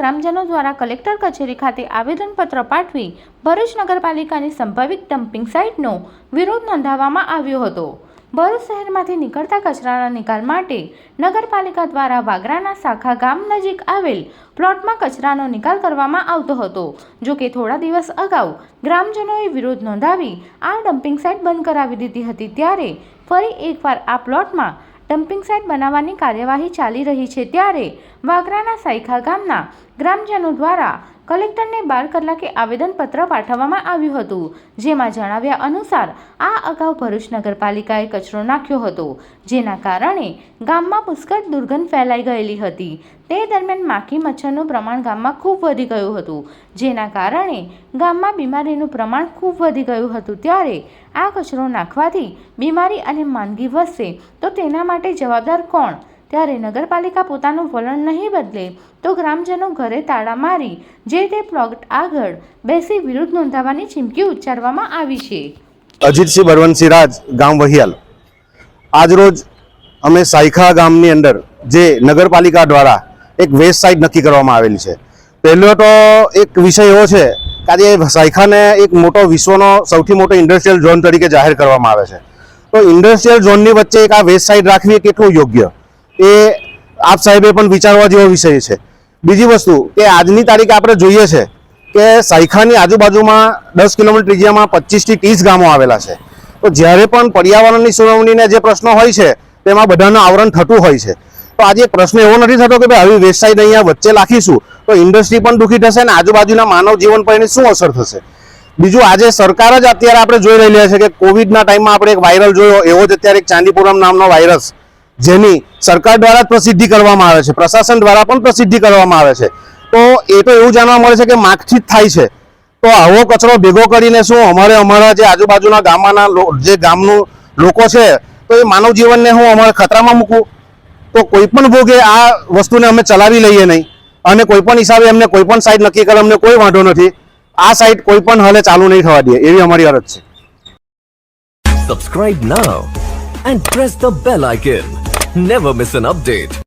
ગ્રામજનો દ્વારા કલેક્ટર કચેરી ખાતે આવેદનપત્ર પાઠવી ભરૂચ નગરપાલિકાની સંભવિત ડમ્પિંગ સાઇટનો વિરોધ નોંધાવવામાં આવ્યો હતો। ભરૂચ શહેરમાંથી નીકળતા કચરાના નિકાલ માટે નગરપાલિકા દ્વારા વાગરાના શાખા ગામ નજીક આવેલ પ્લોટમાં કચરાનો નિકાલ કરવામાં આવતો હતો। જો કે થોડા દિવસ અગાઉ ગ્રામજનોએ વિરોધ નોંધાવી આ ડમ્પિંગ સાઇટ બંધ કરાવી દીધી હતી, ત્યારે ફરી એકવાર આ પ્લોટમાં ડમ્પિંગ સાઇટ બનાવવાની કાર્યવાહી ચાલી રહી છે। ત્યારે વાગરાના સાયખા ગામના ગ્રામજનો દ્વારા કલેક્ટરને 12 કલાકે આવેદનપત્ર પાઠવવામાં આવ્યું હતું, જેમાં જણાવ્યા અનુસાર આ અગાઉ ભરૂચ નગરપાલિકાએ કચરો નાખ્યો હતો, જેના કારણે ગામમાં પુષ્કળ દુર્ગંધ ફેલાઈ ગયેલી હતી। તે દરમિયાન માખી મચ્છરનું પ્રમાણ ગામમાં ખૂબ વધી ગયું હતું, જેના કારણે ગામમાં બીમારીનું પ્રમાણ ખૂબ વધી ગયું હતું। ત્યારે આ કચરો નાખવાથી બીમારી અને માંદગી વધશે તો તેના માટે જવાબદાર કોણ? ત્યારે નગરપાલિકા પોતાનું વલણ નહીં બદલે તો ગ્રામજનો ઘરે તાળા મારી જે તે પ્લોટ આગળ બેસી વિરોધ નોંધાવવાની ચીમકી ઉચ્ચારવામાં આવી છે। અજીતસિંહ બળવંતસિંહ રાજ, ગામ વહિયાલ। આજરોજ અમે સાયખા ગામની અંદર જે નગરપાલિકા દ્વારા એક વેસ્ટ સાઇટ નક્કી કરવામાં આવેલી છે। પહેલો તો એક વિષય એવો છે કે આજે સાયખાને એક મોટો વિશ્વનો સૌથી મોટો ઇન્ડસ્ટ્રીયલ ઝોન તરીકે જાહેર કરવામાં આવે છે, તો ઇન્ડસ્ટ્રીયલ ઝોનની વચ્ચે એક આ વેસ્ટ સાઇટ રાખવી એ કેટલું યોગ્ય એ આપ સાહેબે પણ વિચારવા જેવો વિષય છે। બીજી વસ્તુ કે આજની તારીખે આપણે જોઈએ છે કે સાયખાની આજુબાજુમાં 10 કિલોમીટર ત્રિજ્યામાં 25 થી 30 ગામો આવેલા છે, તો જ્યારે પણ પર્યાવરણની સુનાવણીને જે પ્રશ્નો હોય છે તેમાં બધાનું આવરણ થતું હોય છે। તો આજે પ્રશ્ન એવો નથી થતો કે ભાઈ આવી વેસ્ટ સાઇટ અહીંયા વચ્ચે રાખીશું તો ઇન્ડસ્ટ્રી પણ દુઃખી થશે અને આજુબાજુના માનવ જીવન પર એની શું અસર થશે। બીજું આજે સરકાર જ અત્યારે આપણે જોઈ રહેલી છે કે કોવિડના ટાઈમમાં આપણે એક વાયરલ જોયો, એવો જ અત્યારે એક ચાંદીપુરમ નામનો વાયરસ જેની સરકાર દ્વારા પ્રસિદ્ધિ કરવામાં આવે છે, પ્રશાસન દ્વારા પણ પ્રસિદ્ધિ કરવામાં આવે છે, તો એ તો એવું જાણવા મળે છે કે માખથી જ થાય છે। તો આવો કચરો ભેગો કરીને શું અમારા જે આજુબાજુના ગામના જે ગામનું લોકો છે તો એ માનવ જીવનને હું અમારે ખતરામાં મૂકું? તો કોઈ પણ ભોગે આ વસ્તુને અમે ચલાવી લઈએ નહીં અને કોઈ પણ હિસાબે અમને કોઈ પણ સાઇટ નક્કી કરે અમને કોઈ વાંધો નથી। આ સાઇટ કોઈ પણ હાલે ચાલુ નહીં થવા દે એવી અમારી અરજ છે। Subscribe now and press the bell icon. Never miss an update.